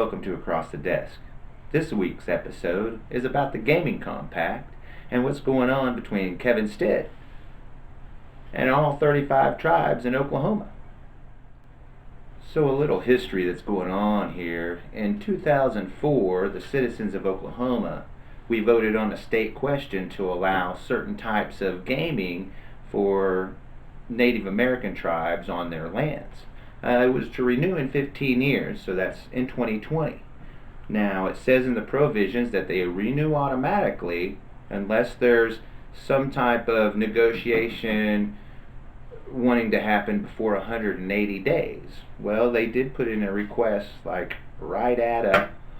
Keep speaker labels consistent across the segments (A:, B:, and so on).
A: welcome to Across the Desk. This week's episode is about the gaming compact and what's going on between Kevin Stitt and all 35 tribes in Oklahoma. So a little history that's going on here. In 2004, the citizens of Oklahoma, we voted on a state question to allow certain types of gaming for Native American tribes on their lands. It was to renew in 15 years, so that's in 2020. Now, it says in the provisions that they renew automatically unless there's some type of negotiation wanting to happen before 180 days. Well, they did put in a request like right at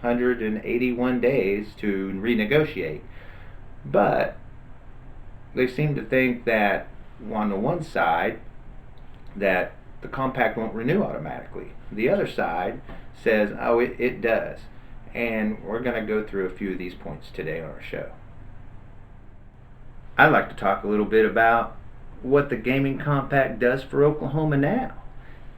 A: 181 days to renegotiate. But they seem to think that on the one side that the compact won't renew automatically. The other side says, oh, it does. And we're going to go through a few of these points today on our show. I'd like to talk a little bit about what the gaming compact does for Oklahoma now.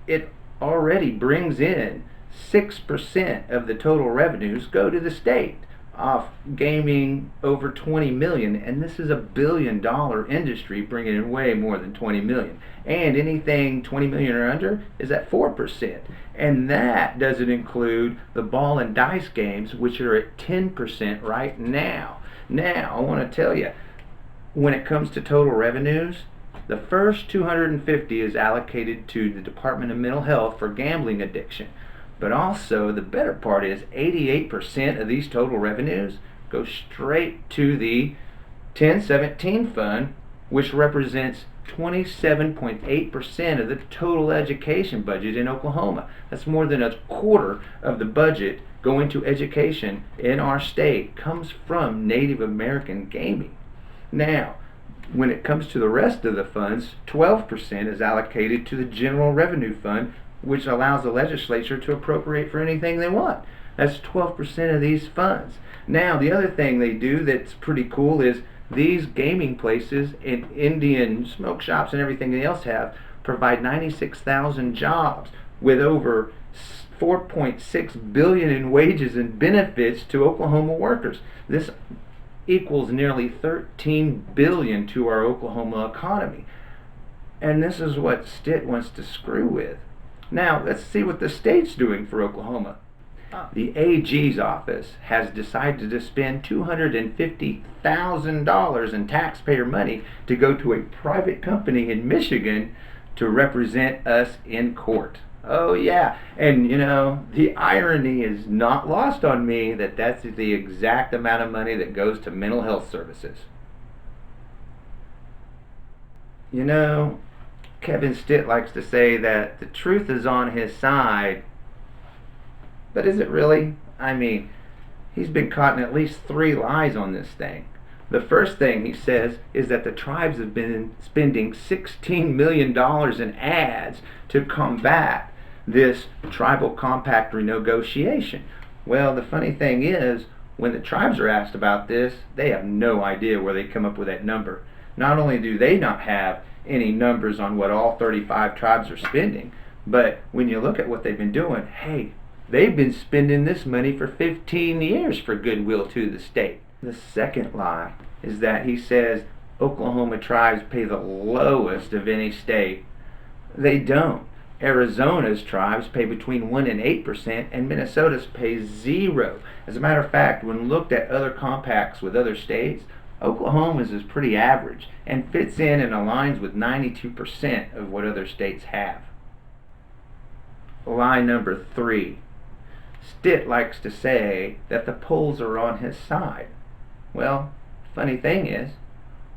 A: It already brings in 6% of the total revenues go to the state off gaming over 20 million, and this is a $1 billion industry bringing in way more than 20 million, and anything 20 million or under is at 4%, and that doesn't include the ball and dice games, which are at 10% right now. I want to tell you, when it comes to total revenues, the first 250 is allocated to the Department of Mental Health for gambling addiction. But also, the better part is 88% of these total revenues go straight to the 1017 fund, which represents 27.8% of the total education budget in Oklahoma. That's more than a quarter of the budget going to education in our state comes from Native American gaming. Now, when it comes to the rest of the funds, 12% is allocated to the General Revenue Fund, which allows the legislature to appropriate for anything they want. That's 12% of these funds. Now, the other thing they do that's pretty cool is these gaming places and Indian smoke shops and everything else provide 96,000 jobs with over 4.6 billion in wages and benefits to Oklahoma workers. This equals nearly 13 billion to our Oklahoma economy. And this is what Stitt wants to screw with. Now, let's see what the state's doing for Oklahoma. The AG's office has decided to spend $250,000 in taxpayer money to go to a private company in Michigan to represent us in court. Oh yeah, and the irony is not lost on me that that's the exact amount of money that goes to mental health services. Kevin Stitt likes to say that the truth is on his side, but is it really? I mean, he's been caught in at least 3 lies on this thing. The first thing he says is that the tribes have been spending $16 million in ads to combat this tribal compact renegotiation. Well, the funny thing is, when the tribes are asked about this, they have no idea where they come up with that number. Not only do they not have any numbers on what all 35 tribes are spending, but when you look at what they've been doing, hey, they've been spending this money for 15 years for goodwill to the state. The second lie is that he says Oklahoma tribes pay the lowest of any state. They don't. Arizona's tribes pay between 1% and 8%, and Minnesota's pays 0%. As a matter of fact, when looked at other compacts with other states, Oklahoma's is pretty average and fits in and aligns with 92% of what other states have. Lie number 3. Stitt likes to say that the polls are on his side. Well, funny thing is,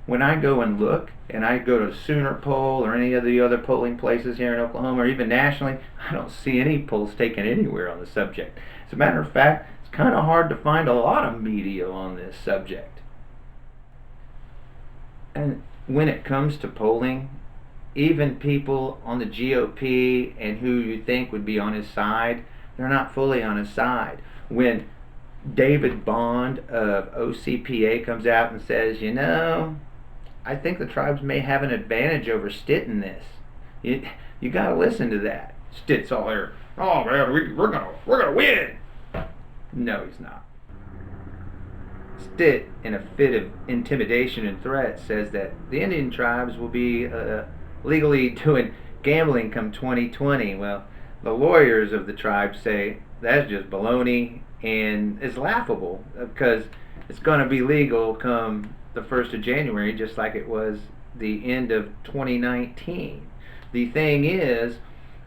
A: when I go and look, and I go to Sooner Poll or any of the other polling places here in Oklahoma or even nationally, I don't see any polls taken anywhere on the subject. As a matter of fact, it's kind of hard to find a lot of media on this subject. And when it comes to polling, even people on the GOP and who you think would be on his side, they're not fully on his side. When David Bond of OCPA comes out and says, I think the tribes may have an advantage over Stitt in this. You got to listen to that. Stitt's all there. Oh man, we're gonna win. No, he's not. Stitt, in a fit of intimidation and threat, says that the Indian tribes will be legally doing gambling come 2020. Well, the lawyers of the tribe say that's just baloney and it's laughable because it's going to be legal come the 1st of January, just like it was the end of 2019. The thing is,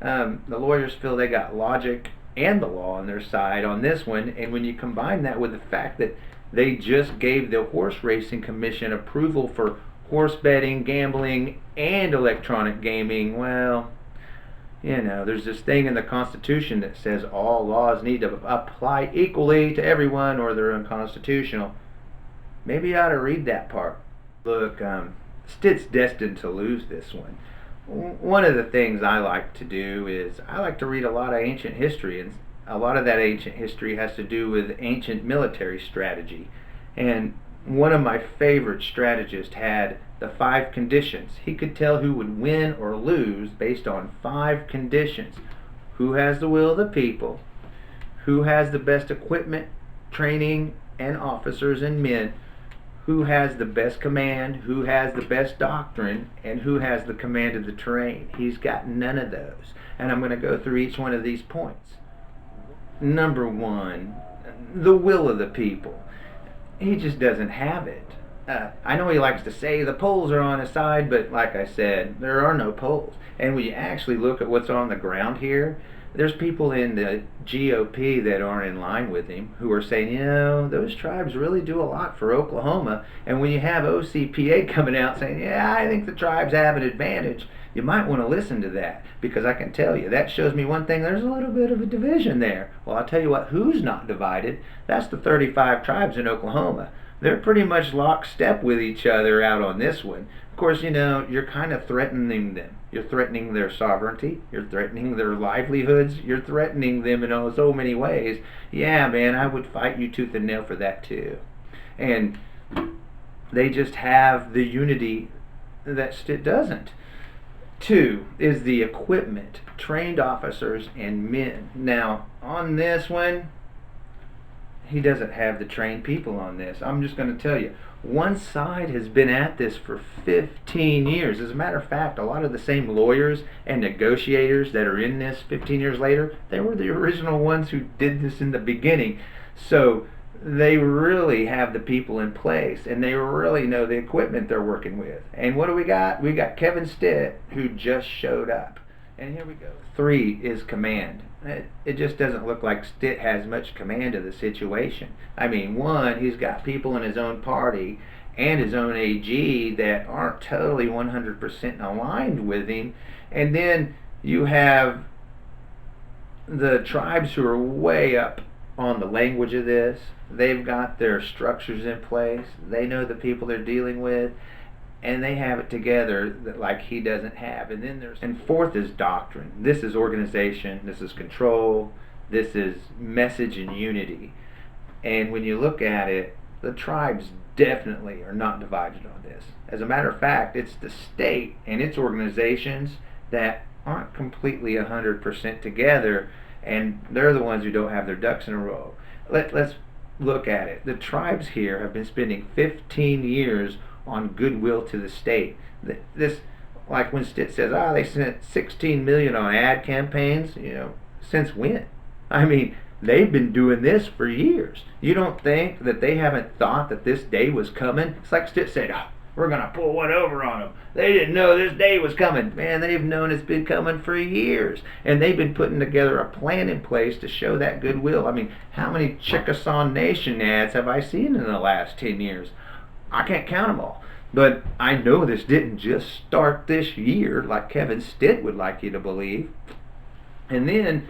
A: the lawyers feel they got logic and the law on their side on this one, and when you combine that with the fact that they just gave the Horse Racing Commission approval for horse betting, gambling, and electronic gaming, well, there's this thing in the Constitution that says all laws need to apply equally to everyone or they're unconstitutional. Maybe you ought to read that part. Look, Stitt's destined to lose this one. One of the things I like to do is I like to read a lot of ancient history, and a lot of that ancient history has to do with ancient military strategy. And one of my favorite strategists had the 5 conditions. He could tell who would win or lose based on 5 conditions. Who has the will of the people? Who has the best equipment, training, and officers and men? Who has the best command, who has the best doctrine, and who has the command of the terrain. He's got none of those. And I'm going to go through each one of these points. Number 1, the will of the people. He just doesn't have it. I know he likes to say the polls are on his side, but like I said, there are no polls. And when you actually look at what's on the ground here, there's people in the GOP that aren't in line with him who are saying, those tribes really do a lot for Oklahoma. And when you have OCPA coming out saying, I think the tribes have an advantage, you might want to listen to that, because I can tell you, that shows me one thing, there's a little bit of a division there. Well, I'll tell you what, who's not divided? That's the 35 tribes in Oklahoma. They're pretty much lockstep with each other out on this one. Of course, you're kind of threatening them. You're threatening their sovereignty. You're threatening their livelihoods. You're threatening them in so many ways. Yeah, man, I would fight you tooth and nail for that too. And they just have the unity that Stitt doesn't. 2 is the equipment, trained officers and men. Now, on this one, he doesn't have the trained people on this. I'm just going to tell you, one side has been at this for 15 years. As a matter of fact, a lot of the same lawyers and negotiators that are in this 15 years later, they were the original ones who did this in the beginning. So they really have the people in place, and they really know the equipment they're working with. And what do we got? We got Kevin Stitt, who just showed up. And here we go. 3 is command. It just doesn't look like Stitt has much command of the situation. I mean, 1, he's got people in his own party and his own AG that aren't totally 100% aligned with him. And then you have the tribes who are way up on the language of this. They've got their structures in place. They know the people they're dealing with, and they have it together that like he doesn't have. And then 4th is doctrine. This is organization, this is control, this is message and unity. And when you look at it, the tribes definitely are not divided on this. As a matter of fact, it's the state and its organizations that aren't completely 100% together, and they're the ones who don't have their ducks in a row. Let's look at it. The tribes here have been spending 15 years on goodwill to the state. This, like when Stitt says, they spent $16 million on ad campaigns, since when? I mean, they've been doing this for years. You don't think that they haven't thought that this day was coming? It's like Stitt said, we're going to pull one over on them. They didn't know this day was coming. Man, they've known it's been coming for years. And they've been putting together a plan in place to show that goodwill. I mean, how many Chickasaw Nation ads have I seen in the last 10 years? I can't count them all. But I know this didn't just start this year like Kevin Stitt would like you to believe. And then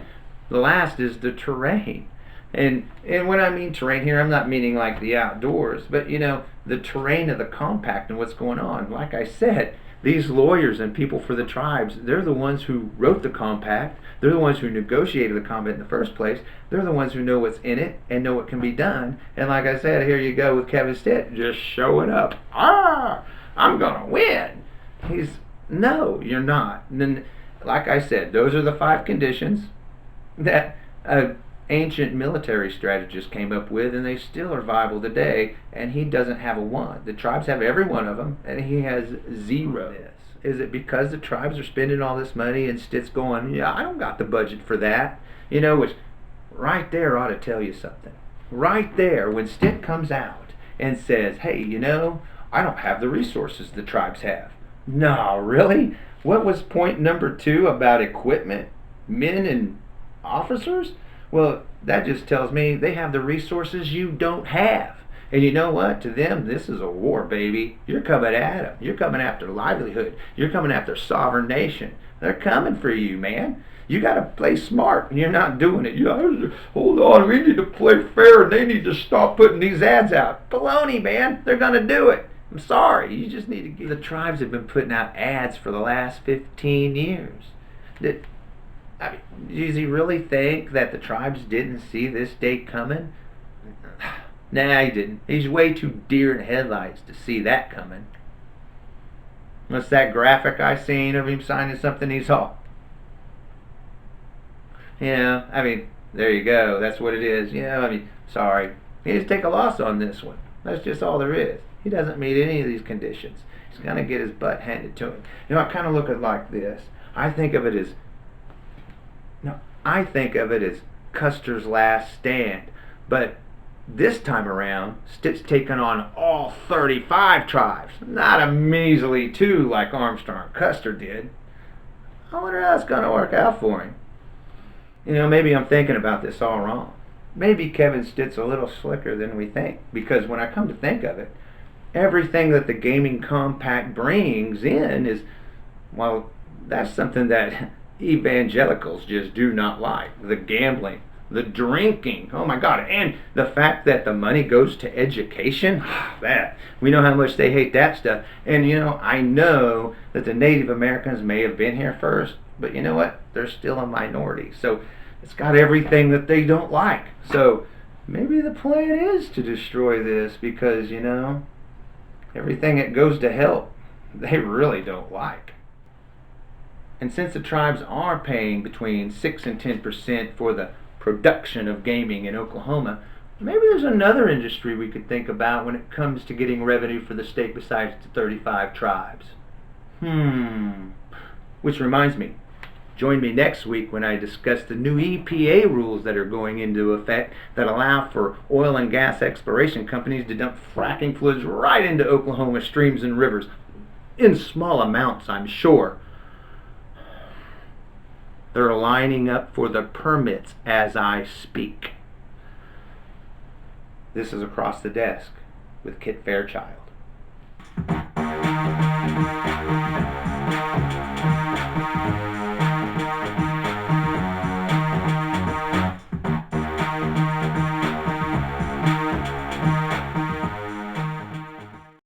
A: the last is the terrain. And when I mean terrain here, I'm not meaning like the outdoors, but the terrain of the compact and what's going on. Like I said, these lawyers and people for the tribes, they're the ones who wrote the compact. They're the ones who negotiated the compact in the first place. They're the ones who know what's in it and know what can be done. And like I said, here you go with Kevin Stitt just showing up. I'm going to win. No, you're not. And then, like I said, those are the 5 conditions that ancient military strategists came up with, and they still are viable today, and he doesn't have a one. The tribes have every one of them, and he has zero. Is it because the tribes are spending all this money and Stitt's going, yeah, I don't got the budget for that? Which right there ought to tell you something. Right there, when Stitt comes out and says, hey, I don't have the resources the tribes have. No, really? What was point number 2 about equipment, men, and officers? Well, that just tells me they have the resources you don't have. And you know what? To them, this is a war, baby. You're coming at them. You're coming after livelihood. You're coming after sovereign nation. They're coming for you, man. You got to play smart, and you're not doing it. Hold on, we need to play fair, and they need to stop putting these ads out. Baloney, man. They're going to do it. I'm sorry. You just need to get... The tribes have been putting out ads for the last 15 years. Does he really think that the tribes didn't see this day coming? Nah, he didn't. He's way too deer in headlights to see that coming. What's that graphic I seen of him signing something he's all? Yeah, there you go. That's what it is. Sorry. He needs to take a loss on this one. That's just all there is. He doesn't meet any of these conditions. He's going to get his butt handed to him. I kind of look at it like this. I think of it as Custer's last stand. But this time around, Stitt's taken on all 35 tribes. Not a measly 2 like Armstrong Custer did. I wonder how it's going to work out for him. Maybe I'm thinking about this all wrong. Maybe Kevin Stitt's a little slicker than we think. Because when I come to think of it, everything that the gaming compact brings in is, well, that's something that evangelicals just do not like. The gambling, the drinking, oh my God, and the fact that the money goes to education, that, we know how much they hate that stuff. And I know that the Native Americans may have been here first, but you know what? They're still a minority. So it's got everything that they don't like. So maybe the plan is to destroy this because, everything that goes to help, they really don't like. And since the tribes are paying between 6 and 10% for the production of gaming in Oklahoma, maybe there's another industry we could think about when it comes to getting revenue for the state besides the 35 tribes. Which reminds me, join me next week when I discuss the new EPA rules that are going into effect that allow for oil and gas exploration companies to dump fracking fluids right into Oklahoma streams and rivers. In small amounts, I'm sure. They're lining up for the permits as I speak. This is Across the Desk with Kit Fairchild.